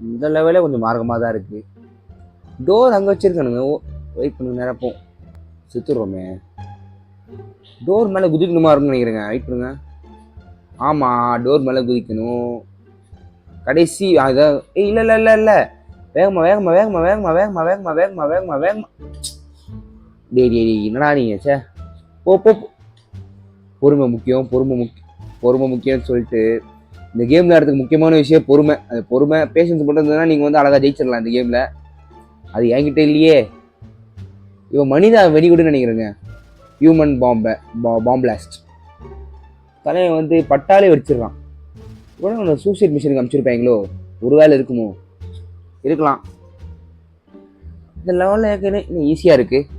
இந்த லெவலே கொஞ்சம் மார்க்கமாக தான் இருக்குது. டோர் அங்கே வச்சுருக்கானுங்க. வெயிட் பண்ணுங்க, நிரப்போம். செத்துடுறோமே. டோர் மேலே குதிக்கணுமா இருக்குன்னு நினைக்கிறேங்க. வெயிட் பண்ணுங்க. ஆமாம், டோர் மேலே குதிக்கணும். கடைசி அதான். இல்லை இல்லை இல்லை இல்லை, வேகமா வேகமா வேகமா வேகமா வேகமா வேகமா வேகமா வேகமா வேகமா. டேய் என்னடா நீங்கள் சே. போ போ. பொறுமை முக்கியம், பொறுமை முக்கியம்னு சொல்லிட்டு இந்த கேம் விளையாடுறதுக்கு முக்கியமான விஷயம் பொறுமை. அது பொறுமை பேஷன்ஸ் மட்டும் இருந்ததுன்னா நீங்கள் வந்து அழகாக ஜெயிச்சிடலாம் இந்த கேமில். அது என்கிட்ட இல்லையே. இவன் மனிதா வெடிகுடுன்னு நினைக்கிறேங்க. Human bomb blast. தலையை வந்து பட்டாலே வெடிச்சிடலாம். உடனே சூசைட் மிஷனுக்கு அனுப்பிச்சிருப்பாங்களோ, ஒரு வேலை இருக்குமோ? இருக்கலாம். இந்த லெவலில் ஏற்கனவே இன்னும் ஈஸியாக இருக்குது.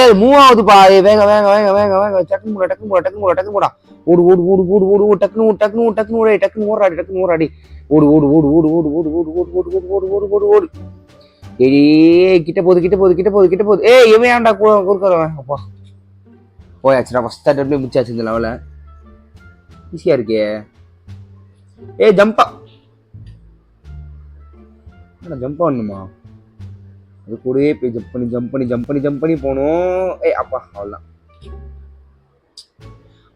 அது மூவ் ஆகுதுப்பா. வேக வேக வேக வேக வேக டக்குனு போடா டக்குனு போடா டக்குனு போடா டக்குனு போடா. ஓடு ஓடு ஓடு ஓடு ஓடு ஓடு டக்குனு டக்குனு டக்குனு ஓடு டக்குனு ஓடுறாடி டக்குனு ஓடுறாடி. ஓடு ஓடு ஓடு ஓடு ஓடு ஓடு ஓடு ஓடு ஓடு ஓடு ஓடு ஓடு ஓடு ஓடு. கிட்ட போகுது கிட்ட போகுது கிட்ட போகுது கிட்ட போகுது. இவன் ஏன்டா குறுக்கிறவன்? அப்பா போயாச்சுடா. ஃபர்ஸ்ட் அட்டம்ப்ட்லேயே முடிச்சாச்சு இந்த லெவலை. ஈஸியாக இருக்கே. ஜம்பா. ஜம்ப் பண்ணணுமா? அது கூடவே போய் ஜம்ப் பண்ணி ஜம்ப் பண்ணி ஜம்ப் பண்ணி ஜம்ப் பண்ணி போகணும். அப்பா அவ்வளோதான்.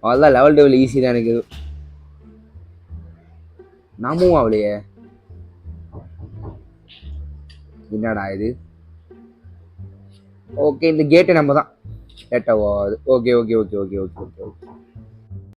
அவ்வளோதான். லெவல் டெவல் ஈஸி தான் எனக்கு. நாமும் அவளையே. என்னடா இது? ஓகே, இந்த கேட்டை நம்ம தான் லேட்டாக. Okay okay okay okay okay okay okay.